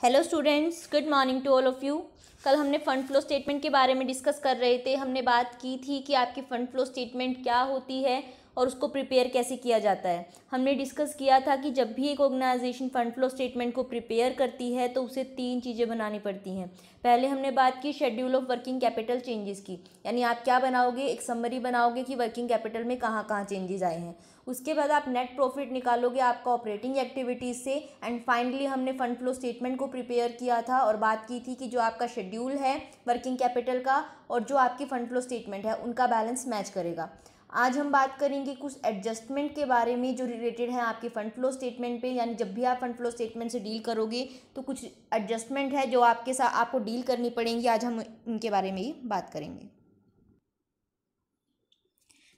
Hello students, good morning to all of you. कल हमने fund flow statement के बारे में डिस्कस कर रहे थे। हमने बात की थी कि आपकी फ़ंड फ्लो स्टेटमेंट क्या होती है और उसको प्रिपेयर कैसे किया जाता है। हमने डिस्कस किया था कि जब भी एक ऑर्गेनाइजेशन फ़ंड फ्लो स्टेटमेंट को प्रिपेयर करती है तो उसे 3 चीज़ें बनानी पड़ती हैं। पहले हमने बात की schedule of working capital changes की, यानी आप क्या बनाओगे, एक समरी बनाओगे कि वर्किंग कैपिटल में कहाँ कहाँ चेंजेस आए हैं। उसके बाद आप नेट प्रॉफिट निकालोगे आपका ऑपरेटिंग एक्टिविटीज़ से। एंड फाइनली हमने फंड फ्लो स्टेटमेंट को प्रिपेयर किया था और बात की थी कि जो आपका शेड्यूल है वर्किंग कैपिटल का और जो आपकी फंड फ्लो स्टेटमेंट है उनका बैलेंस मैच करेगा। आज हम बात करेंगे कुछ एडजस्टमेंट के बारे में जो रिलेटेड है आपके फंड फ्लो स्टेटमेंट पे, यानी जब भी आप फंड फ्लो स्टेटमेंट से डील करोगे तो कुछ एडजस्टमेंट है जो आपके साथ आपको डील करनी पड़ेंगी। आज हम उनके बारे में ही बात करेंगे।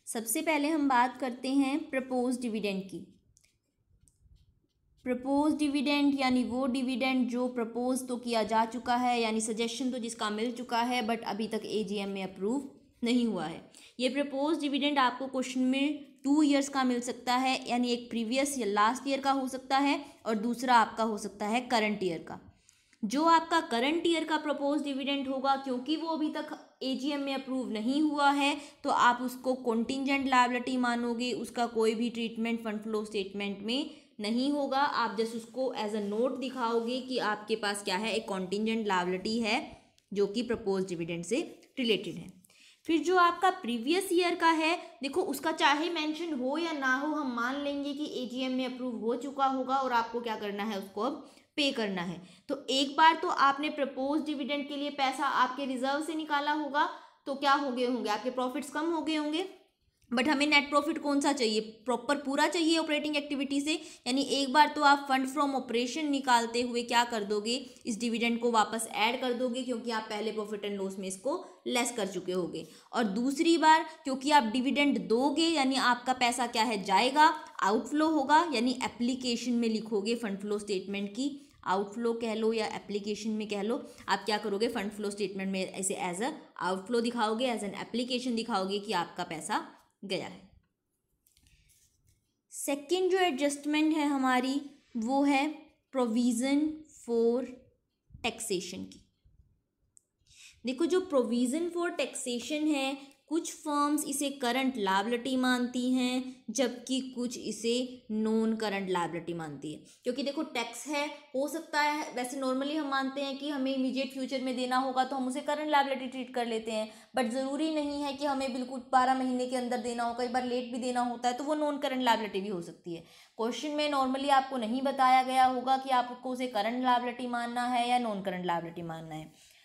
सबसे पहले हम बात करते हैं प्रपोज डिविडेंड की। प्रपोज डिविडेंड यानी वो डिविडेंड जो प्रपोज तो किया जा चुका है, यानी सजेशन तो जिसका मिल चुका है बट अभी तक एजीएम में अप्रूव नहीं हुआ है। ये प्रपोज डिविडेंड आपको क्वेश्चन में 2 ईयर्स का मिल सकता है, यानी एक प्रीवियस या लास्ट ईयर का हो सकता है और दूसरा आपका हो सकता है करंट ईयर का। जो आपका करंट ईयर का प्रपोज डिविडेंड होगा, क्योंकि वो अभी तक एजीएम में अप्रूव नहीं हुआ है तो आप उसको कॉन्टिंजेंट लायबिलिटी मानोगे। उसका कोई भी ट्रीटमेंट फंड फ्लो स्टेटमेंट में नहीं होगा। आप जस्ट उसको एज अ नोट दिखाओगे कि आपके पास क्या है, एक कॉन्टिंजेंट लायबिलिटी है जो कि प्रपोज डिविडेंड से रिलेटेड है। फिर जो आपका प्रीवियस ईयर का है, देखो उसका चाहे मेंशन हो या ना हो, हम मान लेंगे कि एजीएम में अप्रूव हो चुका होगा और आपको क्या करना है, उसको अब पे करना है। तो एक बार तो आपने प्रपोज डिविडेंड के लिए पैसा आपके रिजर्व से निकाला होगा, तो क्या हो गए होंगे, आपके प्रॉफिट्स कम हो गए होंगे। बट हमें नेट प्रॉफिट कौन सा चाहिए, प्रॉपर पूरा चाहिए ऑपरेटिंग एक्टिविटी से, यानी एक बार तो आप फंड फ्रॉम ऑपरेशन निकालते हुए क्या कर दोगे, इस डिविडेंड को वापस ऐड कर दोगे, क्योंकि आप पहले प्रॉफिट एंड लॉस में इसको लेस कर चुके होगे। और दूसरी बार क्योंकि आप डिविडेंड दोगे, यानी आपका पैसा क्या है, जाएगा, आउटफ्लो होगा, यानी एप्लीकेशन में लिखोगे फंड फ्लो स्टेटमेंट की, आउटफ्लो कह लो या एप्लीकेशन में कह लो, आप क्या करोगे फंड फ्लो स्टेटमेंट में ऐसे एज अ आउटफ्लो दिखाओगे, एज एन एप्लीकेशन दिखाओगे कि आपका पैसा गया है। सेकंड जो एडजस्टमेंट है हमारी वो है प्रोविज़न फॉर टैक्सेशन की। देखो जो प्रोविज़न फॉर टैक्सेशन है, कुछ फर्म्स इसे करंट लायबिलिटी मानती हैं जबकि कुछ इसे नॉन करंट लायबिलिटी मानती है। क्योंकि देखो टैक्स है, हो सकता है वैसे नॉर्मली हम मानते हैं कि हमें इमीडिएट फ्यूचर में देना होगा तो हम उसे करंट लायबिलिटी ट्रीट कर लेते हैं, बट ज़रूरी नहीं है कि हमें बिल्कुल 12 महीने के अंदर देना हो, कई बार लेट भी देना होता है तो वो नॉन करंट लायबिलिटी भी हो सकती है। क्वेश्चन में नॉर्मली आपको नहीं बताया गया होगा कि आपको उसे करंट लायबिलिटी मानना है या नॉन करंट लायबिलिटी मानना है।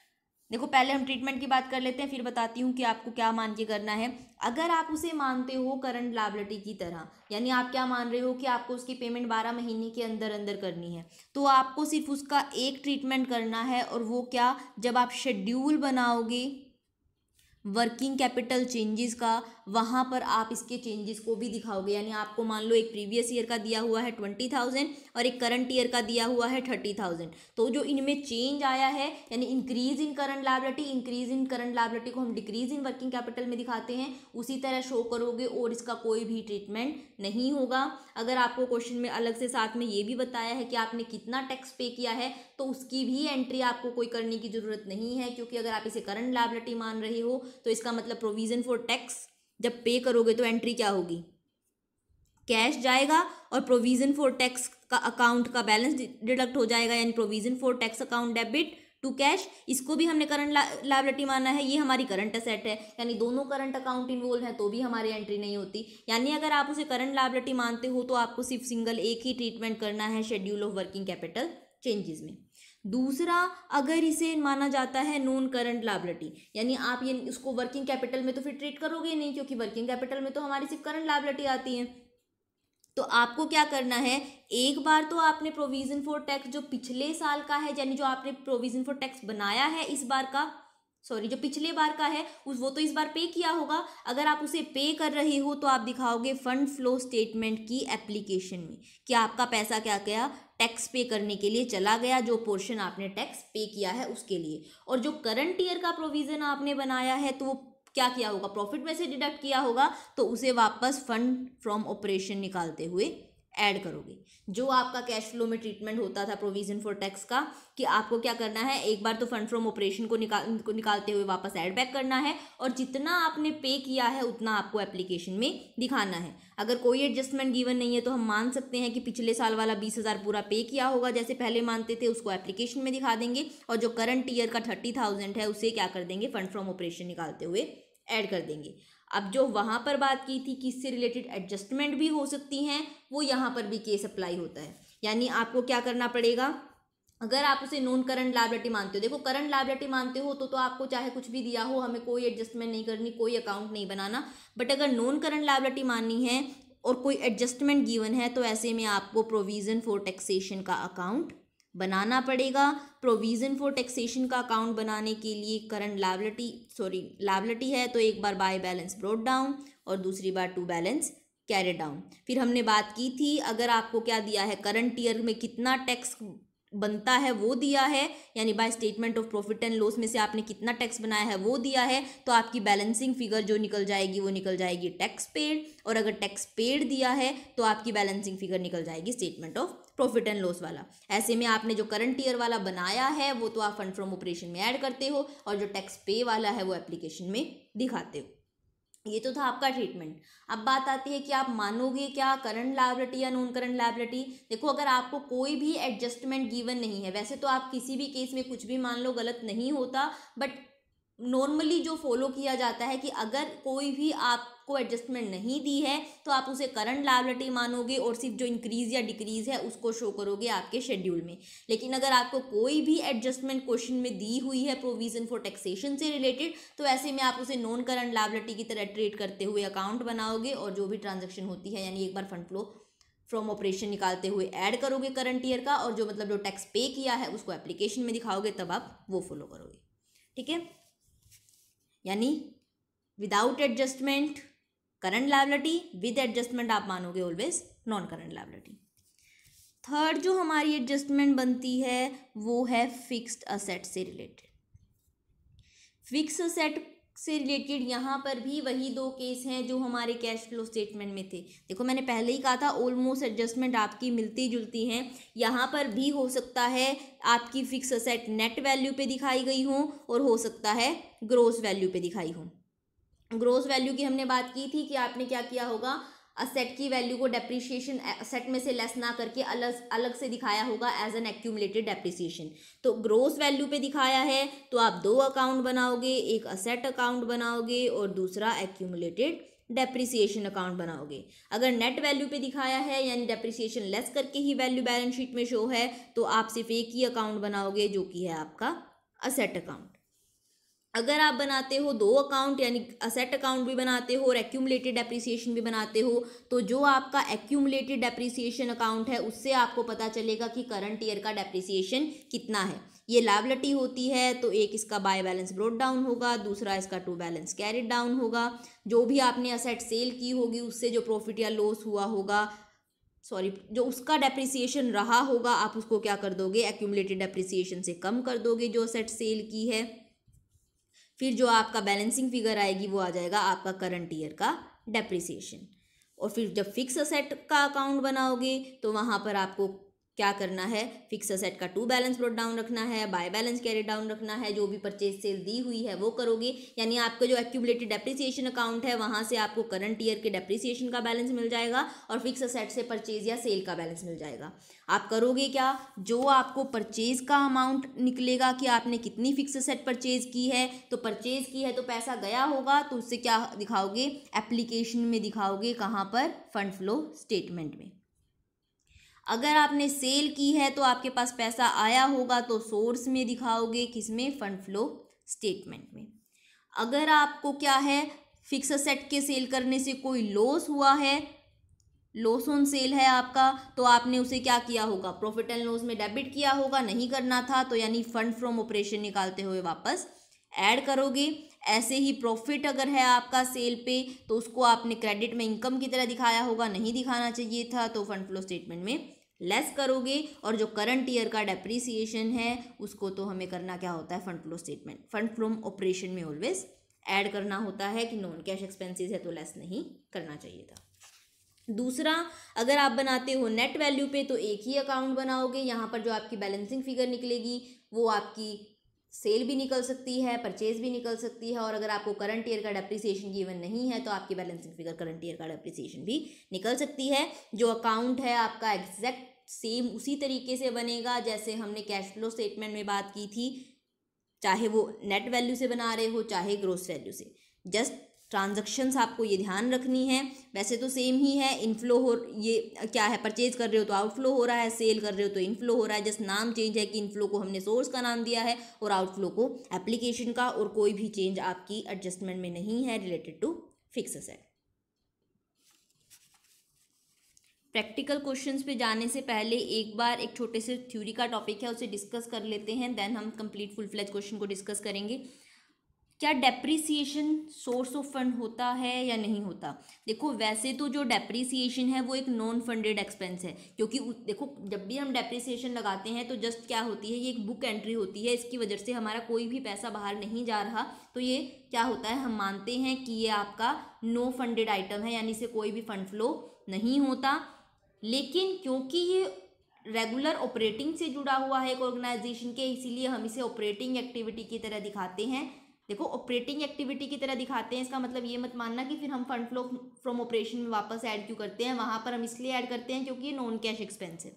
देखो पहले हम ट्रीटमेंट की बात कर लेते हैं, फिर बताती हूँ कि आपको क्या मान के करना है। अगर आप उसे मानते हो करंट लायबिलिटी की तरह, यानी आप क्या मान रहे हो कि आपको उसकी पेमेंट 12 महीने के अंदर अंदर करनी है, तो आपको सिर्फ उसका एक ट्रीटमेंट करना है। और वो क्या, जब आप शेड्यूल बनाओगे वर्किंग कैपिटल चेंजेस का, वहाँ पर आप इसके चेंजेस को भी दिखाओगे। यानी आपको मान लो एक प्रीवियस ईयर का दिया हुआ है 20,000 और एक करंट ईयर का दिया हुआ है 30,000, तो जो इनमें चेंज आया है, यानी increase in current liability, increase in current liability को हम डिक्रीज इन वर्किंग कैपिटल में दिखाते हैं, उसी तरह शो करोगे और इसका कोई भी ट्रीटमेंट नहीं होगा। अगर आपको क्वेश्चन में अलग से साथ में ये भी बताया है कि आपने कितना टैक्स पे किया है, तो उसकी भी एंट्री आपको कोई करने की ज़रूरत नहीं है, क्योंकि अगर आप इसे करंट लायबिलिटी मान रहे हो तो इसका मतलब प्रोविजन फॉर टैक्स जब पे करोगे तो एंट्री क्या होगी, कैश जाएगा और प्रोविजन फॉर टैक्स का अकाउंट का बैलेंस डिडक्ट हो जाएगा, यानी provision for tax account debit to cash. इसको भी हमने करंट लायबिलिटी माना है, ये हमारी करंट असेट है, यानी दोनों करंट अकाउंट इन्वॉल्व है तो भी हमारी एंट्री नहीं होती। यानी अगर आप उसे करंट लायबिलिटी मानते हो तो आपको सिर्फ सिंगल एक ही ट्रीटमेंट करना है schedule of working capital changes में। दूसरा, अगर इसे माना जाता है नॉन करंट लायबिलिटी, यानी आप ये उसको वर्किंग कैपिटल में तो फिर ट्रीट करोगे नहीं, क्योंकि वर्किंग कैपिटल में तो हमारी सिर्फ करंट लायबिलिटी आती है। तो आपको क्या करना है, एक बार तो आपने प्रोविजन फॉर टैक्स जो पिछले साल का है, यानी जो आपने प्रोविजन फॉर टैक्स बनाया है इस बार का, सॉरी जो पिछले बार का है वो तो इस बार पे किया होगा। अगर आप उसे पे कर रहे हो तो आप दिखाओगे फंड फ्लो स्टेटमेंट की एप्लीकेशन में कि आपका पैसा क्या गया, टैक्स पे करने के लिए चला गया, जो पोर्शन आपने टैक्स पे किया है उसके लिए। और जो करंट ईयर का प्रोविज़न आपने बनाया है तो वो क्या किया होगा, प्रॉफिट में से डिडक्ट किया होगा, तो उसे वापस फंड फ्रॉम ऑपरेशन निकालते हुए ऐड करोगे। जो आपका कैश फ्लो में ट्रीटमेंट होता था प्रोविजन फॉर टैक्स का, कि आपको क्या करना है, एक बार तो फंड फ्रॉम ऑपरेशन को निकालते हुए वापस ऐड बैक करना है, और जितना आपने पे किया है उतना आपको एप्लीकेशन में दिखाना है। अगर कोई एडजस्टमेंट गिवन नहीं है तो हम मान सकते हैं कि पिछले साल वाला 20,000 पूरा पे किया होगा जैसे पहले मानते थे, उसको एप्लीकेशन में दिखा देंगे, और जो करंट ईयर का 30,000 है उसे क्या कर देंगे, फंड फ्रॉम ऑपरेशन निकालते हुए ऐड कर देंगे। अब जो वहाँ पर बात की थी कि इससे रिलेटेड एडजस्टमेंट भी हो सकती हैं, वो यहाँ पर भी केस अप्लाई होता है। यानी आपको क्या करना पड़ेगा, अगर आप उसे नॉन करंट लायबिलिटी मानते हो, देखो करंट लायबिलिटी मानते हो तो आपको चाहे कुछ भी दिया हो, हमें कोई एडजस्टमेंट नहीं करनी, कोई अकाउंट नहीं बनाना। बट अगर नॉन करंट लायबिलिटी माननी है और कोई एडजस्टमेंट गिवन है, तो ऐसे में आपको प्रोविजन फॉर टैक्सेशन का अकाउंट बनाना पड़ेगा। प्रोविजन फॉर टैक्सेशन का अकाउंट बनाने के लिए करंट लायबिलिटी है तो एक बार बाय बैलेंस ब्रॉट डाउन और दूसरी बार टू बैलेंस कैरी डाउन। फिर हमने बात की थी, अगर आपको क्या दिया है, करंट ईयर में कितना टैक्स बनता है वो दिया है, यानी by statement of profit and loss में से आपने कितना टैक्स बनाया है वो दिया है, तो आपकी बैलेंसिंग फिगर जो निकल जाएगी वो निकल जाएगी टैक्स पेड। और अगर टैक्स पेड दिया है तो आपकी बैलेंसिंग फिगर निकल जाएगी statement of profit and loss वाला। ऐसे में आपने जो करंट ईयर वाला बनाया है वो तो आप फंड फ्रॉम ऑपरेशन में ऐड करते हो, और जो टैक्स पे वाला है वो एप्लीकेशन में दिखाते हो। ये तो था आपका ट्रीटमेंट। अब बात आती है कि आप मानोगे क्या, करंट लायबिलिटी या नॉन करंट लायबिलिटी। देखो अगर आपको कोई भी एडजस्टमेंट गिवन नहीं है, वैसे तो आप किसी भी केस में कुछ भी मान लो गलत नहीं होता, बट नॉर्मली जो फॉलो किया जाता है कि अगर कोई भी आपको एडजस्टमेंट नहीं दी है तो आप उसे करंट लायबिलिटी मानोगे और सिर्फ जो इंक्रीज या डिक्रीज है उसको शो करोगे आपके शेड्यूल में। लेकिन अगर आपको कोई भी एडजस्टमेंट क्वेश्चन में दी हुई है प्रोविजन फॉर टैक्सेशन से रिलेटेड, तो ऐसे में आप उसे नॉन करंट लायबिलिटी की तरह ट्रीट करते हुए अकाउंट बनाओगे, और जो भी ट्रांजेक्शन होती है, यानी एक बार फंड फ्लो फ्रॉम ऑपरेशन निकालते हुए ऐड करोगे करंट ईयर का, और जो मतलब जो टैक्स पे किया है उसको एप्लीकेशन में दिखाओगे, तब आप वो फॉलो करोगे। ठीक है, यानी without adjustment current liability, with adjustment आप मानोगे always non current liability. Third जो हमारी एडजस्टमेंट बनती है वो है फिक्स्ड असेट से रिलेटेड। फिक्स्ड असेट से रिलेटेड यहाँ पर भी वही दो केस हैं जो हमारे कैश फ्लो स्टेटमेंट में थे। देखो मैंने पहले ही कहा था ऑलमोस्ट एडजस्टमेंट आपकी मिलती जुलती हैं। यहाँ पर भी हो सकता है आपकी फिक्स असेट नेट वैल्यू पे दिखाई गई हो, और हो सकता है ग्रोस वैल्यू पे दिखाई हो। ग्रोस वैल्यू की हमने बात की थी कि आपने क्या किया होगा, असेट की वैल्यू को डेप्रिसिएशन असेट में से लेस ना करके अलग अलग से दिखाया होगा एज एन एक्यूमुलेटेड डेप्रिसिएशन। तो ग्रोस वैल्यू पे दिखाया है तो आप दो अकाउंट बनाओगे, एक असेट अकाउंट बनाओगे और दूसरा एक्यूमुलेटेड डेप्रिसिएशन अकाउंट बनाओगे। अगर नेट वैल्यू पे दिखाया है यानी डेप्रिसिएशन लेस करके ही वैल्यू बैलेंस शीट में शो है, तो आप सिर्फ एक ही अकाउंट बनाओगे जो कि है आपका असेट अकाउंट। अगर आप बनाते हो दो अकाउंट, यानी असेट अकाउंट भी बनाते हो और एक्यूमुलेटेड डेप्रिसिएशन भी बनाते हो, तो जो आपका एक्यूमुलेटेड डेप्रिसिएशन अकाउंट है उससे आपको पता चलेगा कि करंट ईयर का डेप्रिसिएशन कितना है। ये लायबिलिटी होती है तो एक इसका बाय बैलेंस ब्रॉट डाउन होगा, दूसरा इसका टू बैलेंस कैरिड डाउन होगा। जो भी आपने असेट सेल की होगी उससे जो प्रॉफिट या लॉस हुआ होगा, जो उसका डेप्रिसिएशन रहा होगा, आप उसको क्या कर दोगे, एक्यूमुलेटेड डेप्रिसिएशन से कम कर दोगे जो असेट सेल की है। फिर जो आपका बैलेंसिंग फिगर आएगी वो आ जाएगा आपका करंट ईयर का डेप्रिसिएशन। और फिर जब फिक्स असेट का अकाउंट बनाओगे तो वहाँ पर आपको क्या करना है, फिक्स असेट का टू बैलेंस ब्रॉट डाउन रखना है, बाय बैलेंस कैरी डाउन रखना है, जो भी परचेज सेल दी हुई है वो करोगे। यानी आपका जो एक्यूमुलेटेड डेप्रिसिएशन अकाउंट है वहाँ से आपको करंट ईयर के डेप्रिसिएशन का बैलेंस मिल जाएगा और फिक्स असेट से परचेज या सेल का बैलेंस मिल जाएगा। आप करोगे क्या, जो आपको परचेज का अमाउंट निकलेगा कि आपने कितनी फिक्स असेट परचेज की है, तो परचेज की है तो पैसा गया होगा तो उससे क्या दिखाओगे, एप्लीकेशन में दिखाओगे, कहाँ पर, फंड फ्लो स्टेटमेंट में। अगर आपने सेल की है तो आपके पास पैसा आया होगा तो सोर्स में दिखाओगे, किसमें, फंड फ्लो स्टेटमेंट में। अगर आपको क्या है, फिक्स असेट के सेल करने से कोई लॉस हुआ है, लॉस ऑन सेल है आपका, तो आपने उसे क्या किया होगा, प्रॉफिट एंड लॉस में डेबिट किया होगा, नहीं करना था तो यानी फंड फ्रॉम ऑपरेशन निकालते हुए वापस ऐड करोगे। ऐसे ही प्रॉफिट अगर है आपका सेल पे तो उसको आपने क्रेडिट में इनकम की तरह दिखाया होगा, नहीं दिखाना चाहिए था, तो फंड फ्लो स्टेटमेंट में लेस करोगे। और जो करंट ईयर का डेप्रीसिएशन है उसको तो हमें करना क्या होता है, fund flow statement, fund from operation में ऑलवेज ऐड करना होता है कि नॉन कैश एक्सपेंसेस है तो लेस नहीं करना चाहिए था। दूसरा, अगर आप बनाते हो नेट वैल्यू पे तो एक ही अकाउंट बनाओगे, यहाँ पर जो आपकी बैलेंसिंग फिगर निकलेगी वो आपकी सेल भी निकल सकती है, परचेज भी निकल सकती है, और अगर आपको करंट ईयर का डेप्रिसिएशन गिवन नहीं है तो आपकी बैलेंसिंग फिगर करंट ईयर का डेप्रिसिएशन भी निकल सकती है। जो अकाउंट है आपका एग्जैक्ट सेम उसी तरीके से बनेगा जैसे हमने कैश फ्लो स्टेटमेंट में बात की थी, चाहे वो नेट वैल्यू से बना रहे हो चाहे ग्रोस वैल्यू से। जस्ट ट्रांजैक्शंस आपको ये ध्यान रखनी है, वैसे तो सेम ही है। इनफ्लो हो, ये क्या है, परचेज कर रहे हो तो आउटफ्लो हो रहा है, सेल कर रहे हो तो इनफ्लो हो रहा है, जस्ट नाम चेंज है कि इनफ्लो को हमने सोर्स का नाम दिया है और आउटफ्लो को एप्लीकेशन का, और कोई भी चेंज आपकी एडजस्टमेंट में नहीं है related to fix asset. Practical questions पे जाने से पहले एक बार एक छोटे से थ्योरी का टॉपिक है उसे डिस्कस कर लेते हैं, देन हम कंप्लीट फुल फ्लेज क्वेश्चन को डिस्कस करेंगे। क्या डेप्रिसिएशन सोर्स ऑफ फंड होता है या नहीं होता? देखो वैसे तो जो डेप्रिसिएशन है वो एक नॉन फंडेड एक्सपेंस है, क्योंकि देखो जब भी हम डेप्रिसिएशन लगाते हैं तो जस्ट क्या होती है, ये एक बुक एंट्री होती है, इसकी वजह से हमारा कोई भी पैसा बाहर नहीं जा रहा, तो ये क्या होता है, हम मानते हैं कि ये आपका नो फंडेड आइटम है, यानी इसे कोई भी फंड फ्लो नहीं होता। लेकिन क्योंकि ये रेगुलर ऑपरेटिंग से जुड़ा हुआ है एक ऑर्गेनाइजेशन के, इसीलिए हम इसे ऑपरेटिंग एक्टिविटी की तरह दिखाते हैं। देखो ऑपरेटिंग एक्टिविटी की तरह दिखाते हैं, इसका मतलब ये मत मानना कि फिर हम फंड फ्लो फ्रॉम ऑपरेशन में वापस ऐड क्यों करते हैं, वहाँ पर हम इसलिए ऐड करते हैं क्योंकि ये नॉन कैश एक्सपेंस है,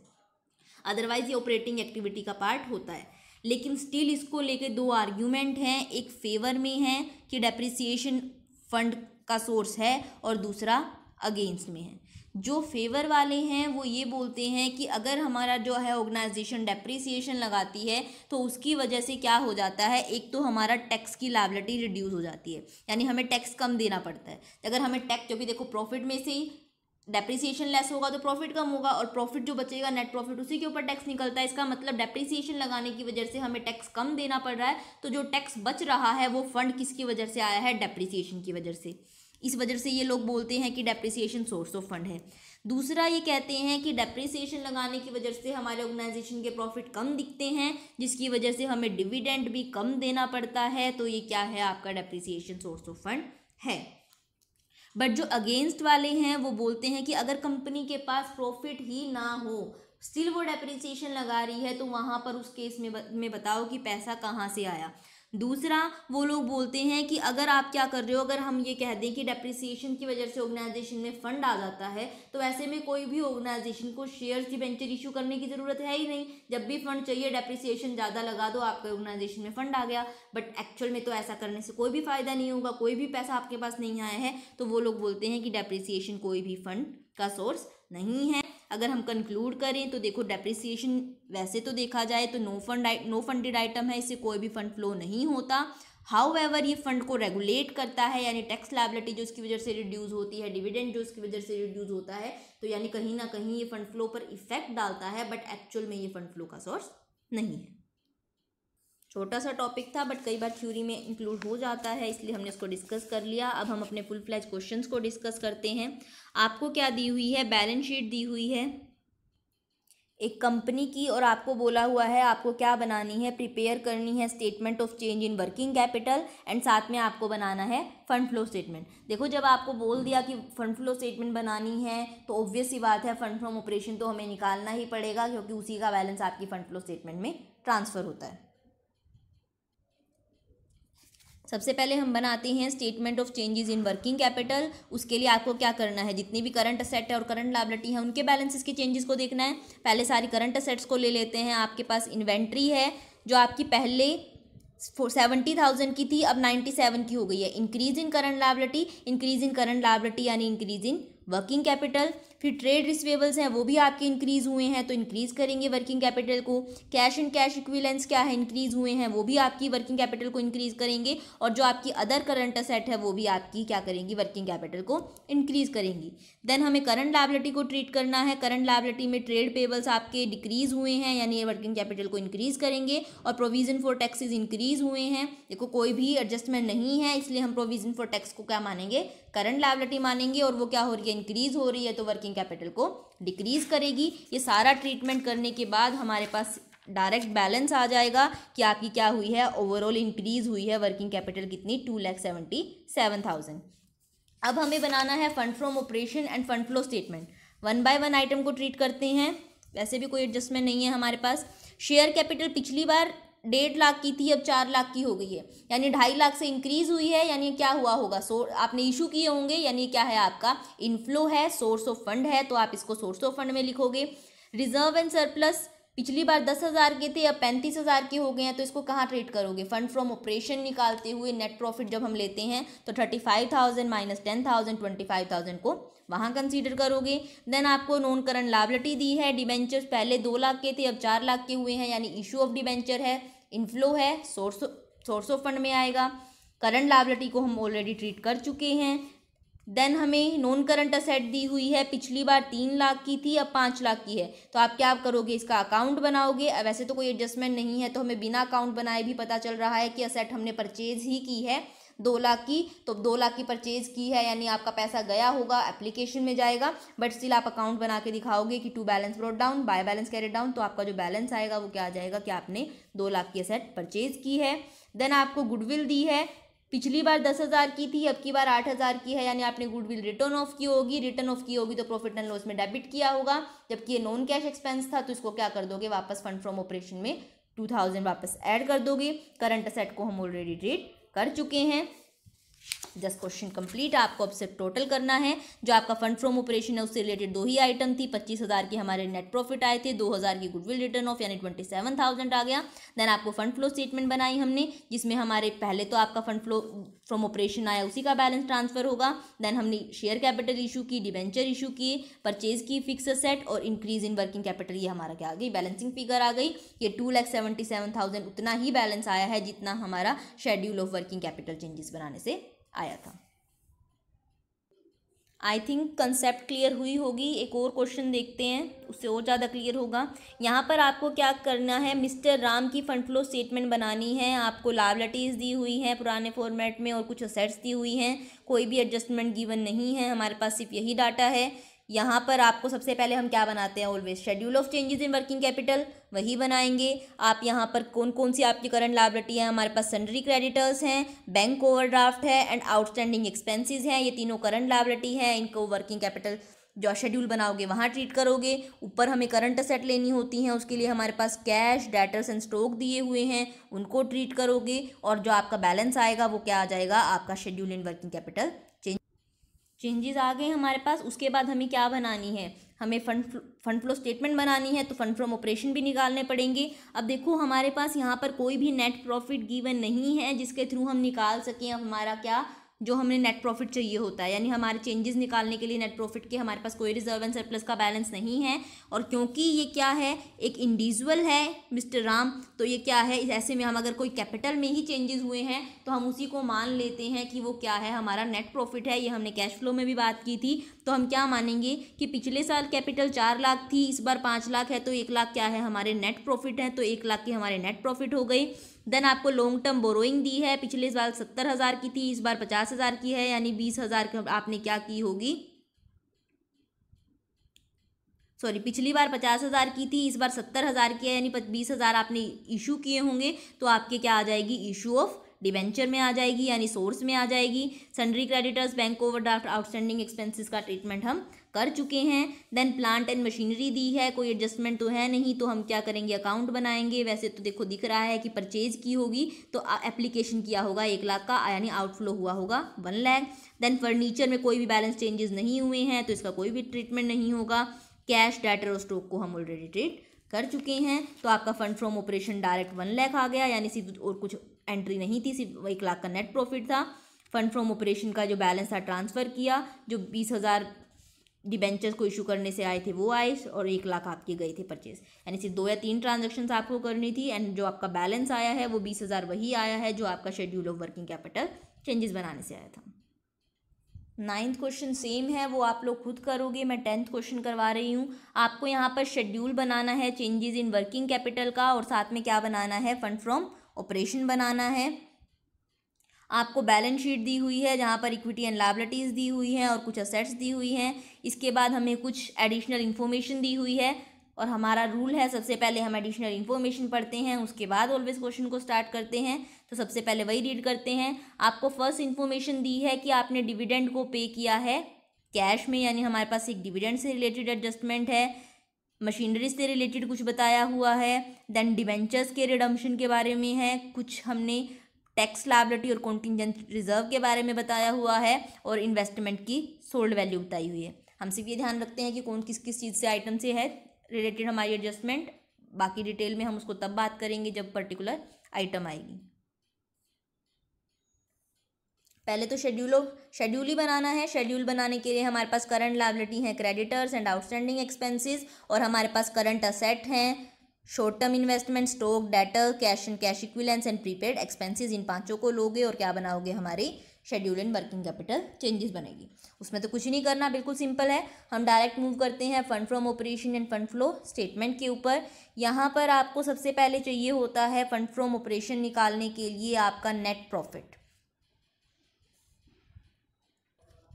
अदरवाइज ये ऑपरेटिंग एक्टिविटी का पार्ट होता है। लेकिन स्टिल इसको लेके दो आर्ग्यूमेंट हैं, एक फेवर में है कि डेप्रिसिएशन फंड का सोर्स है और दूसरा अगेंस्ट में है। जो फेवर वाले हैं वो ये बोलते हैं कि अगर हमारा जो है ऑर्गेनाइजेशन डेप्रिसिएशन लगाती है तो उसकी वजह से क्या हो जाता है, एक तो हमारा टैक्स की लायबिलिटी रिड्यूस हो जाती है, यानी हमें टैक्स कम देना पड़ता है। अगर हमें टैक्स, क्योंकि देखो प्रॉफिट में से ही डेप्रिसिएशन लेस होगा तो प्रॉफिट कम होगा, और प्रॉफिट जो बचेगा नेट प्रॉफिट उसी के ऊपर टैक्स निकलता है। इसका मतलब डेप्रिसिएशन लगाने की वजह से हमें टैक्स कम देना पड़ रहा है, तो जो टैक्स बच रहा है वो फंड किसकी वजह से आया है, डेप्रिसिएशन की वजह से। इस वजह से ये लोग बोलते हैं कि डेप्रिसिएशन सोर्स ऑफ फंड है। दूसरा ये कहते हैं कि डेप्रिसिएशन लगाने की वजह से हमारे ऑर्गेनाइजेशन के प्रॉफिट कम दिखते हैं, जिसकी वजह से हमें डिविडेंड भी कम देना पड़ता है, तो ये क्या है, आपका डेप्रिसिएशन सोर्स ऑफ फंड है। बट जो अगेंस्ट वाले हैं वो बोलते हैं कि अगर कंपनी के पास प्रॉफिट ही ना हो स्टिल वो डेप्रिसिएशन लगा रही है, तो वहाँ पर उस केस में बताओ कि पैसा कहाँ से आया। दूसरा वो लोग बोलते हैं कि अगर आप क्या कर रहे हो, अगर हम ये कह दें कि डेप्रिसिएशन की वजह से ऑर्गेनाइजेशन में फंड आ जाता है, तो ऐसे में कोई भी ऑर्गेनाइजेशन को शेयर्स डिबेंचर इशू करने की ज़रूरत है ही नहीं। जब भी फंड चाहिए डेप्रिसिएशन ज़्यादा लगा दो, आपके ऑर्गेनाइजेशन में फंड आ गया। बट एक्चुअल में तो ऐसा करने से कोई भी फ़ायदा नहीं होगा, कोई भी पैसा आपके पास नहीं आया है, तो वो लोग बोलते हैं कि डेप्रिसिएशन कोई भी फंड का सोर्स नहीं है। अगर हम कंक्लूड करें तो देखो डेप्रिसिएशन वैसे तो देखा जाए तो नो फंडेड आइटम है, इससे कोई भी फंड फ्लो नहीं होता। हाउएवर ये फंड को रेगुलेट करता है, यानी टैक्स लायबिलिटी जो इसकी वजह से रिड्यूस होती है, डिविडेंड जो इसकी वजह से रिड्यूस होता है, तो यानी कहीं ना कहीं ये फंड फ्लो पर इफेक्ट डालता है, बट एक्चुअल में ये फंड फ्लो का सोर्स नहीं है। छोटा सा टॉपिक था बट कई बार थ्योरी में इंक्लूड हो जाता है, इसलिए हमने इसको डिस्कस कर लिया। अब हम अपने फुल फ्लैज क्वेश्चंस को डिस्कस करते हैं। आपको क्या दी हुई है, बैलेंस शीट दी हुई है एक कंपनी की, और आपको बोला हुआ है आपको क्या बनानी है, प्रिपेयर करनी है statement of change in working capital, and साथ में आपको बनाना है फंड फ्लो स्टेटमेंट। देखो जब आपको बोल दिया कि फंड फ्लो स्टेटमेंट बनानी है तो ऑब्वियस सी बात है फंड फ्रॉम ऑपरेशन तो हमें निकालना ही पड़ेगा, क्योंकि उसी का बैलेंस आपकी फंड फ्लो स्टेटमेंट में ट्रांसफ़र होता है। सबसे पहले हम बनाते हैं statement of changes in working capital. उसके लिए आपको क्या करना है, जितनी भी करंट असेट है और करंट लायबिलिटी है उनके बैलेंसेस के चेंजेस को देखना है। पहले सारी करंट असेट्स को ले लेते हैं। आपके पास इन्वेंट्री है जो आपकी पहले 70,000 की थी, अब 97 की हो गई है। इंक्रीज इन करंट लायबिलिटी यानी इंक्रीज इन वर्किंग कैपिटल। फिर ट्रेड रिसीवेबल्स हैं वो भी आपके इंक्रीज़ हुए हैं तो इंक्रीज़ करेंगे वर्किंग कैपिटल को। कैश एंड कैश इक्विवेलेंट्स क्या है, इंक्रीज़ हुए हैं, वो भी आपकी वर्किंग कैपिटल को इंक्रीज़ करेंगे। और जो आपकी अदर करंट असेट है वो भी आपकी क्या करेंगी, वर्किंग कैपिटल को इंक्रीज़ करेंगी। देन हमें करंट लायबिलिटी को ट्रीट करना है। करंट लायबिलिटी में ट्रेड पेबल्स आपके डिक्रीज़ हुए हैं यानी ये वर्किंग कैपिटल को इंक्रीज़ करेंगे। और प्रोविजन फॉर टैक्सेस इंक्रीज़ हुए हैं। देखो कोई भी एडजस्टमेंट नहीं है इसलिए हम प्रोविजन फॉर टैक्स को क्या मानेंगे, करंट लायबिलिटी मानेंगे। और वो क्या हो रही है, इंक्रीज़ हो रही है, तो वर्किंग कैपिटल को डिक्रीज़ करेगी। ये सारा ट्रीटमेंट करने के बाद हमारे पास डायरेक्ट बैलेंस आ जाएगा कि आपकी क्या हुई है, ओवरऑल इंक्रीज़ हुई है वर्किंग कैपिटल कितनी, 2,77,000। अब हमें बनाना है fund from operation end fund flow statement. One by one item को ट्रीट करते हैं, वैसे भी कोई एडजस्टमेंट नहीं है हमारे पास। शेयर कैपिटल पिछली बार 1.5 लाख की थी, अब 4 लाख की हो गई है, यानी 2.5 लाख से इंक्रीज हुई है, यानी क्या हुआ होगा, आपने इशू किए होंगे, यानी क्या है आपका इनफ्लो है, सोर्स ऑफ फंड है, तो आप इसको सोर्स ऑफ फंड में लिखोगे। रिजर्व एंड सरप्लस पिछली बार 10,000 के थे, अब 35,000 के हो गए हैं, तो इसको कहाँ ट्रीट करोगे, फंड फ्रॉम ऑपरेशन निकालते हुए नेट प्रॉफिट जब हम लेते हैं तो 35,000 माइनस 10,000 25,000 को वहाँ कंसीडर करोगे। देन आपको नॉन करंट लायबिलिटी दी है, डिबेंचर्स पहले 2 लाख के थे, अब 4 लाख के हुए हैं, यानी इशू ऑफ डिबेंचर है, इनफ्लो है, सोर्स ऑफ फंड में आएगा। करंट लायबिलिटी को हम ऑलरेडी ट्रीट कर चुके हैं। देन हमें नॉन करंट असेट दी हुई है, पिछली बार 3 लाख की थी, अब 5 लाख की है, तो आप क्या करोगे, इसका अकाउंट बनाओगे। वैसे तो कोई एडजस्टमेंट नहीं है, तो हमें बिना अकाउंट बनाए भी पता चल रहा है कि असेट हमने परचेज ही की है 2 लाख की, तो 2 लाख की परचेज की है, यानी आपका पैसा गया होगा, एप्लीकेशन में जाएगा, बट स्टिल आप अकाउंट बना के दिखाओगे कि to balance brought down, by balance carry down, तो आपका जो बैलेंस आएगा वो क्या आ जाएगा कि आपने 2 लाख की असेट परचेज की है। देन आपको गुडविल दी है, पिछली बार 10,000 की थी, अब की बार 8,000 की है, यानी आपने गुडविल रिटर्न ऑफ की होगी, रिटर्न ऑफ की होगी तो प्रॉफिट एंड लॉस में डेबिट किया होगा, जबकि ये नॉन कैश एक्सपेंस था, तो इसको क्या कर दोगे, वापस फंड फ्रॉम ऑपरेशन में 2,000 वापस ऐड कर दोगे। करंट असेट को हम ऑलरेडी ट्रीट कर चुके हैं। Just question complete. आपको अब सिर्फ टोटल करना है, जो आपका फंड फ्रॉम ऑपरेशन है उससे रिलेटेड 2 ही आइटम थी, 25,000 के हमारे नेट प्रॉफिट आए थे, 2,000 की गुडविल रिटर्न ऑफ, यानी 27,000 आ गया। देन आपको फंड फ्लो स्टेटमेंट बनाई हमने, जिसमें हमारे पहले तो आपका फंड फ्लो फ्रॉम ऑपरेशन आया, उसी का बैलेंस ट्रांसफर होगा। देन हमने शेयर कैपिटल इशू की, डिबेंचर इशू किए, परचेज की फिक्स असेट और इंक्रीज इन वर्किंग कैपिटल, ये हमारा क्या आ गई, बैलेंसिंग फिगर आ गई। ये 2,77,000 उतना ही बैलेंस आया है जितना हमारा schedule of working capital changes बनाने से आया था। आई थिंक कंसेप्ट क्लियर हुई होगी। एक और क्वेश्चन देखते हैं, उससे और ज़्यादा क्लियर होगा। यहाँ पर आपको क्या करना है, मिस्टर राम की फंड फ्लो स्टेटमेंट बनानी है। आपको लायबिलिटीज़ दी हुई हैं पुराने फॉर्मेट में और कुछ असेट्स दी हुई हैं, कोई भी एडजस्टमेंट गिवन नहीं है, हमारे पास सिर्फ यही डाटा है। यहाँ पर आपको सबसे पहले हम क्या बनाते हैं, always schedule of changes in working capital, वही बनाएंगे। आप यहाँ पर कौन कौन सी आपकी करंट लायबिलिटी है, हमारे पास सन्ड्री क्रेडिटर्स हैं, बैंक ओवरड्राफ्ट है एंड आउटस्टैंडिंग एक्सपेंसेस हैं, ये तीनों करंट लायबिलिटी है। इनको वर्किंग कैपिटल जो शेड्यूल बनाओगे वहाँ ट्रीट करोगे। ऊपर हमें करंट असेट लेनी होती हैं, उसके लिए हमारे पास कैश, डेटर्स एंड स्टॉक दिए हुए हैं, उनको ट्रीट करोगे। और जो आपका बैलेंस आएगा वो क्या आ जाएगा, आपका schedule in working capital changes आ गए हमारे पास। उसके बाद हमें क्या बनानी है, हमें फंड फ्लो स्टेटमेंट बनानी है, तो फंड फ्रॉम ऑपरेशन भी निकालने पड़ेंगे। अब देखो हमारे पास यहाँ पर कोई भी नेट प्रॉफिट गिवन नहीं है जिसके थ्रू हम निकाल सकें हमारा क्या, जो हमें नेट प्रॉफिट चाहिए होता है, यानी हमारे चेंजेस निकालने के लिए नेट प्रॉफिट के हमारे पास कोई रिजर्व एंड सरप्लस का बैलेंस नहीं है। और क्योंकि ये क्या है, एक इंडिविजुअल है मिस्टर राम, तो ये क्या है, ऐसे में हम अगर कोई कैपिटल में ही चेंजेस हुए हैं तो हम उसी को मान लेते हैं कि वो क्या है, हमारा नेट प्रॉफिट है। ये हमने कैश फ्लो में भी बात की थी, तो हम क्या मानेंगे कि पिछले साल कैपिटल 4 लाख थी, इस बार 5 लाख है, तो 1 लाख क्या है, हमारे नेट प्रॉफिट है, तो 1 लाख की हमारे नेट प्रॉफिट हो गई। देन आपको लॉन्ग टर्म बोरोइंग दी है, पिछले साल 70,000 की थी, इस बार 50,000 की है, यानी 20,000 आपने क्या की होगी, सॉरी पिछली बार 50,000 की थी, इस बार 70,000 की है, यानी 20,000 आपने इशू किए होंगे, तो आपके क्या आ जाएगी, इशू ऑफ डिबेंचर में आ जाएगी, यानी सोर्स में आ जाएगी। Sundry creditors, bank overdraft, outstanding expenses का ट्रीटमेंट हम कर चुके हैं। देन प्लांट एंड मशीनरी दी है, कोई एडजस्टमेंट तो है नहीं, तो हम क्या करेंगे, अकाउंट बनाएंगे। वैसे तो देखो दिख रहा है कि परचेज की होगी तो एप्लीकेशन किया होगा 1 लाख का, यानी आउटफ्लो हुआ होगा 1 लाख। देन फर्नीचर में कोई भी बैलेंस चेंजेस नहीं हुए हैं, तो इसका कोई भी ट्रीटमेंट नहीं होगा। कैश, डेटर और स्टॉक को हम ऑलरेडी ट्रीट कर चुके हैं। तो आपका fund from operation direct 1 lakh आ गया, यानी सिर्फ और कुछ एंट्री नहीं थी, सिर्फ 1 लाख का नेट प्रॉफिट था। फंड फ्रॉम ऑपरेशन का जो बैलेंस था ट्रांसफ़र किया, जो 20,000 डिबेंचर्स को इशू करने से आए थे वो आए, और 1 लाख आपके गए थे परचेज, यानी सिर्फ 2 या 3 ट्रांजेक्शन्स आपको करनी थी। एंड जो आपका बैलेंस आया है वो 20,000 वही आया है जो आपका schedule of working capital changes बनाने से आया था। 9th क्वेश्चन सेम है, वो आप लोग खुद करोगे, मैं 10th क्वेश्चन करवा रही हूँ। आपको यहाँ पर शेड्यूल बनाना है चेंजेस इन वर्किंग कैपिटल का, और साथ में क्या बनाना है, फंड फ्रॉम ऑपरेशन बनाना है। आपको बैलेंस शीट दी हुई है जहाँ पर इक्विटी एंड लायबिलिटीज़ दी हुई हैं और कुछ असेट्स दी हुई हैं। इसके बाद हमें कुछ एडिशनल इन्फॉर्मेशन दी हुई है, और हमारा रूल है सबसे पहले हम एडिशनल इन्फॉर्मेशन पढ़ते हैं, उसके बाद ऑलवेज क्वेश्चन को स्टार्ट करते हैं। तो सबसे पहले वही रीड करते हैं। आपको फर्स्ट इन्फॉर्मेशन दी है कि आपने डिविडेंड को पे किया है कैश में, यानी हमारे पास एक डिविडेंड से रिलेटेड एडजस्टमेंट है। मशीनरी से रिलेटेड कुछ बताया हुआ है। देन डिबेंचर्स के रिडम्पशन के बारे में है कुछ, हमने टैक्स लायबिलिटी और कॉन्टिजेंट रिजर्व के बारे में बताया हुआ है, और इन्वेस्टमेंट की सोल्ड वैल्यू बताई हुई है। हम सिर्फ ये ध्यान रखते हैं कि कौन किस किस चीज़ से आइटम से है रिलेटेड हमारी एडजस्टमेंट। बाकी डिटेल में हम उसको तब बात करेंगे जब पर्टिकुलर आइटम आएगी। पहले तो शेड्यूल ही बनाना है। शेड्यूल बनाने के लिए हमारे पास करंट लायबिलिटी है क्रेडिटर्स एंड आउटस्टैंडिंग एक्सपेंसेस, और हमारे पास करंट असेट हैं short term investment, stock, debtor, cash and cash equivalents and prepaid expenses. इन पांचों को लोगे और क्या बनाओगे, हमारी schedule and working capital changes बनेगी। उसमें तो कुछ नहीं करना, बिल्कुल सिंपल है। हम डायरेक्ट मूव करते हैं fund from operation end fund flow statement के ऊपर। यहाँ पर आपको सबसे पहले चाहिए होता है फंड फ्रॉम ऑपरेशन निकालने के लिए आपका net profit.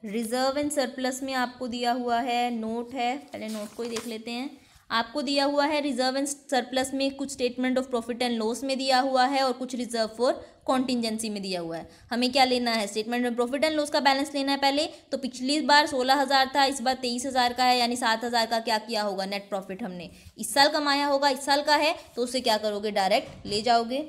Reserve and surplus में आपको दिया हुआ है, नोट है, पहले नोट को ही देख लेते हैं। आपको दिया हुआ है रिजर्व एंड सरप्लस में कुछ statement of profit and loss में दिया हुआ है, और कुछ रिजर्व फॉर कॉन्टिजेंसी में दिया हुआ है। हमें क्या लेना है, statement of profit and loss का बैलेंस लेना है पहले। तो पिछली बार 16,000 था, इस बार 23,000 का है, यानी 7,000 का क्या किया होगा, नेट प्रॉफिट हमने इस साल कमाया होगा, इस साल का है, तो उसे क्या करोगे, डायरेक्ट ले जाओगे।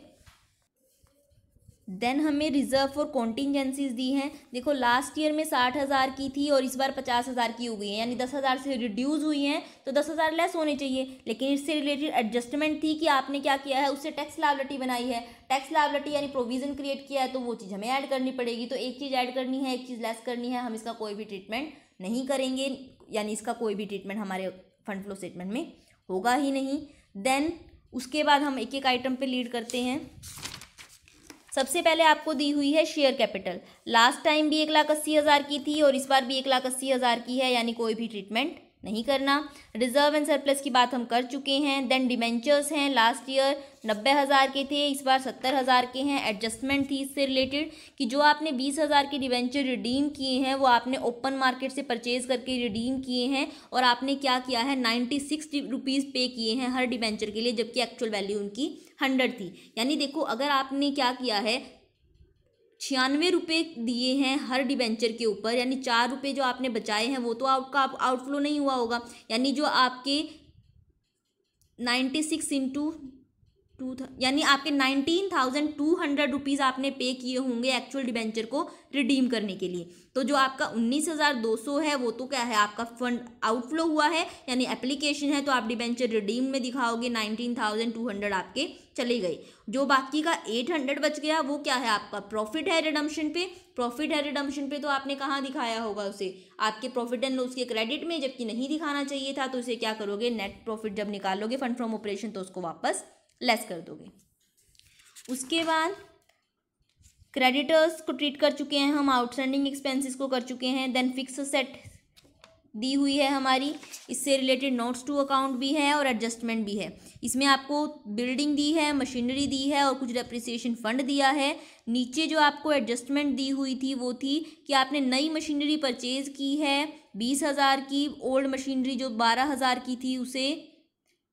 देन हमें रिजर्व फॉर कॉन्टिजेंसीज दी हैं। देखो लास्ट ईयर में 60,000 की थी और इस बार 50,000 की हो गई है, यानी 10,000 से रिड्यूस हुई हैं, तो 10,000 लेस होने चाहिए। लेकिन इससे रिलेटेड एडजस्टमेंट थी कि आपने क्या किया है, उससे टैक्स लायबिलिटी बनाई है। टैक्स लायबिलिटी यानी प्रोविजन क्रिएट किया है, तो वो चीज़ हमें ऐड करनी पड़ेगी। तो एक चीज़ ऐड करनी है, एक चीज़ लेस करनी है, हम इसका कोई भी ट्रीटमेंट नहीं करेंगे, यानी इसका कोई भी ट्रीटमेंट हमारे फंड फ्लो स्टेटमेंट में होगा ही नहीं। देन उसके बाद हम एक एक आइटम पे लीड करते हैं। सबसे पहले आपको दी हुई है शेयर कैपिटल। लास्ट टाइम भी 1,80,000 की थी और इस बार भी 1,80,000 की है, यानी कोई भी ट्रीटमेंट नहीं करना। रिजर्व एंड सरप्लस की बात हम कर चुके हैं। देन डिबेंचर्स हैं, लास्ट ईयर 90,000 के थे, इस बार 70,000 के हैं। एडजस्टमेंट थी इससे रिलेटेड कि जो आपने 20,000 के डिबेंचर रिडीम किए हैं वो आपने ओपन मार्केट से परचेज करके रिडीम किए हैं, और आपने क्या किया है, 96 रुपीज़ पे किए हैं हर डिबेंचर के लिए, जबकि एक्चुअल वैल्यू उनकी 100 थी। यानी देखो अगर आपने क्या किया है, 96 रुपये दिए हैं हर डिबेंचर के ऊपर, यानी 4 रुपये जो आपने बचाए हैं वो तो आपका आउटफ्लो नहीं हुआ होगा, यानी जो आपके 96 इंटू 2 यानी आपके 19,200 रुपीज़ आपने पे किए होंगे एक्चुअल डिबेंचर को रिडीम करने के लिए। तो जो आपका 19,200 है वो तो क्या है, आपका फंड आउटफ्लो हुआ है, यानी एप्लीकेशन है, तो आप डिबेंचर रिडीम में दिखाओगे 19,200 आपके चले गए। जो बाकी का 800 बच गया वो क्या है, आपका प्रॉफिट है रिडम्पशन पे। प्रॉफिट है रिडम्पशन पे तो आपने कहाँ दिखाया होगा उसे, आपके प्रॉफिट एंड लॉस के क्रेडिट में, जबकि नहीं दिखाना चाहिए था। तो इसे क्या करोगे, नेट प्रॉफिट जब निकालोगे फंड फ्रॉम ऑपरेशन तो उसको वापस लेस कर दोगे। उसके बाद क्रेडिटर्स को ट्रीट कर चुके हैं हम, आउटस्टैंडिंग एक्सपेंसेस को कर चुके हैं। देन फिक्स असेट दी हुई है हमारी, इससे रिलेटेड नोट्स टू अकाउंट भी है और एडजस्टमेंट भी है। इसमें आपको बिल्डिंग दी है, मशीनरी दी है और कुछ डेप्रिसिएशन फंड दिया है। नीचे जो आपको एडजस्टमेंट दी हुई थी वो थी कि आपने नई मशीनरी परचेज की है 20,000 की, ओल्ड मशीनरी जो 12,000 की थी उसे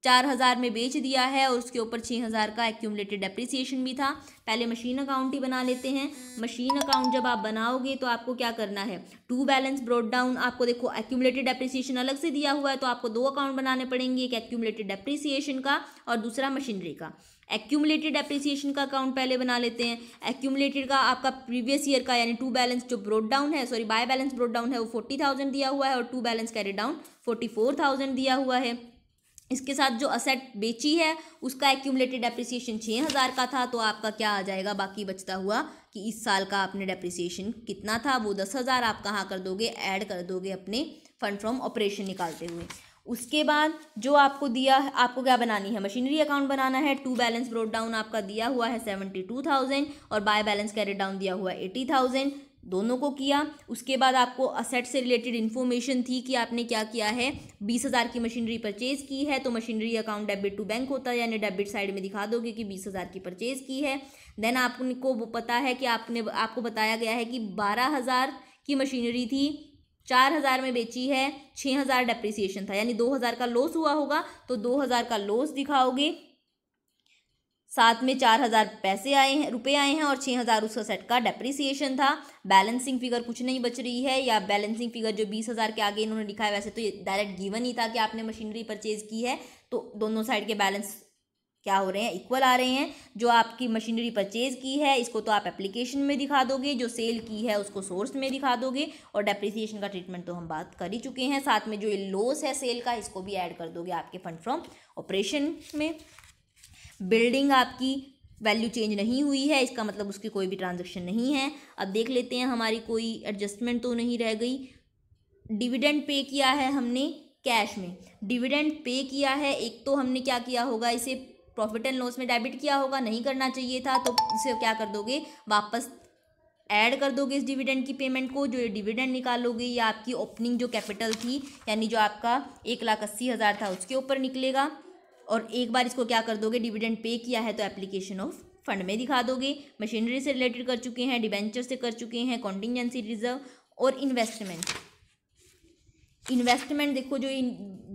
4,000 में बेच दिया है, और उसके ऊपर 6,000 का एक्यूमुलेटेड डेप्रिसिएशन भी था। पहले मशीन अकाउंट ही बना लेते हैं। मशीन अकाउंट जब आप बनाओगे तो आपको क्या करना है, टू बैलेंस ब्रॉट डाउन। आपको देखो एक्यूमुलेटेड डेप्रिसिएशन अलग से दिया हुआ है, तो आपको 2 अकाउंट बनाने पड़ेंगे, एक एक्यूमुलेटेड डेप्रिसिएशन का और दूसरा मशीनरी का। एक्यूमुलेटेड डेप्रिसिएशन का अकाउंट पहले बना लेते हैं। एक्यूमुलेटेड का आपका प्रीवियस ईयर का यानी टू बैलेंस जो ब्रॉट डाउन है, sorry by balance brought down है, वो 40,000 दिया हुआ है, और टू बैलेंस कैरी डाउन 44,000 दिया हुआ है। इसके साथ जो असेट बेची है उसका एक्यूमुलेटेड डेप्रिसिएशन 6,000 का था, तो आपका क्या आ जाएगा बाकी बचता हुआ कि इस साल का आपने डेप्रिसिएशन कितना था, वो 10,000 आप कहाँ कर दोगे, ऐड कर दोगे अपने फंड फ्रॉम ऑपरेशन निकालते हुए। उसके बाद जो आपको दिया, आपको क्या बनानी है, मशीनरी अकाउंट बनाना है। टू बैलेंस ब्रॉट डाउन आपका दिया हुआ है 72,000 और बाय बैलेंस कैरी डाउन दिया हुआ है 80,000, दोनों को किया। उसके बाद आपको असेट से रिलेटेड इन्फॉर्मेशन थी कि आपने क्या किया है, 20,000 की मशीनरी परचेज की है, तो machinery account debit to bank होता है, यानी डेबिट साइड में दिखा दोगे कि 20,000 की परचेज की है। देन आपको वो पता है कि आपको बताया गया है कि 12,000 की मशीनरी थी 4,000 में बेची है, 6,000 डेप्रिसिएशन था, यानी 2,000 का लॉस हुआ होगा, तो 2,000 का लॉस दिखाओगे, साथ में 4,000 पैसे आए हैं, रुपए आए हैं, और 6,000 उस सेट का डेप्रिसिएशन था। बैलेंसिंग फिगर कुछ नहीं बच रही है, या बैलेंसिंग फिगर जो 20,000 के आगे इन्होंने लिखा है, वैसे तो ये डायरेक्ट गिवन ही था कि आपने मशीनरी परचेज की है, तो दोनों साइड के बैलेंस क्या हो रहे हैं, इक्वल आ रहे हैं। जो आपकी मशीनरी परचेज की है इसको तो आप एप्लीकेशन में दिखा दोगे, जो सेल की है उसको सोर्स में दिखा दोगे, और डेप्रिसिएशन का ट्रीटमेंट तो हम बात कर ही चुके हैं। साथ में जो ये लॉस है सेल का, इसको भी ऐड कर दोगे आपके फंड फ्रॉम ऑपरेशन में। बिल्डिंग आपकी वैल्यू चेंज नहीं हुई है, इसका मतलब उसकी कोई भी ट्रांजैक्शन नहीं है। अब देख लेते हैं हमारी कोई एडजस्टमेंट तो नहीं रह गई। डिविडेंड पे किया है हमने कैश में, डिविडेंड पे किया है, एक तो हमने क्या किया होगा, इसे प्रॉफिट एंड लॉस में डेबिट किया होगा, नहीं करना चाहिए था, तो इसे क्या कर दोगे, वापस ऐड कर दोगे इस डिविडेंड की पेमेंट को। जो ये डिविडेंड निकालोगे ये आपकी ओपनिंग जो कैपिटल थी, यानी जो आपका 1,80,000 था उसके ऊपर निकलेगा, और एक बार इसको क्या कर दोगे, डिविडेंड पे किया है तो एप्लीकेशन ऑफ फंड में दिखा दोगे। मशीनरी से रिलेटेड कर चुके हैं, डिबेंचर से कर चुके हैं, कॉन्टिजेंसी रिजर्व और इन्वेस्टमेंट। इन्वेस्टमेंट देखो जो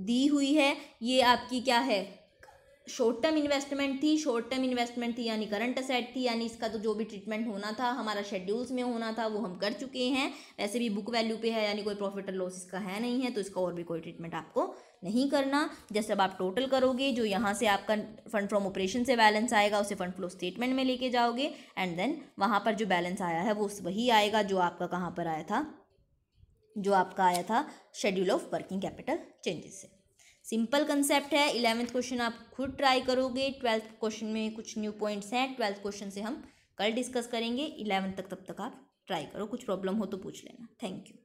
दी हुई है ये आपकी क्या है, शॉर्ट टर्म इन्वेस्टमेंट थी, शॉर्ट टर्म इन्वेस्टमेंट थी यानी करंट असेट थी, यानी इसका तो जो भी ट्रीटमेंट होना था हमारा शेड्यूल्स में होना था वो हम कर चुके हैं। वैसे भी बुक वैल्यू पे है, यानी कोई प्रॉफिट और लॉस इसका है नहीं है, तो इसका और भी कोई ट्रीटमेंट आपको नहीं करना। जैसे अब आप टोटल करोगे, जो यहाँ से आपका फंड फ्रॉम ऑपरेशन से बैलेंस आएगा उसे फंड फ्लो स्टेटमेंट में लेके जाओगे, एंड देन वहाँ पर जो बैलेंस आया है वो वही आएगा जो आपका कहाँ पर आया था, जो आपका आया था schedule of working capital changes से। सिंपल कंसेप्ट है। 11th क्वेश्चन आप खुद ट्राई करोगे, 12th क्वेश्चन में कुछ न्यू पॉइंट्स हैं, 12th क्वेश्चन से हम कल डिस्कस करेंगे। 11th तक तब तक आप ट्राई करो, कुछ प्रॉब्लम हो तो पूछ लेना। Thank you.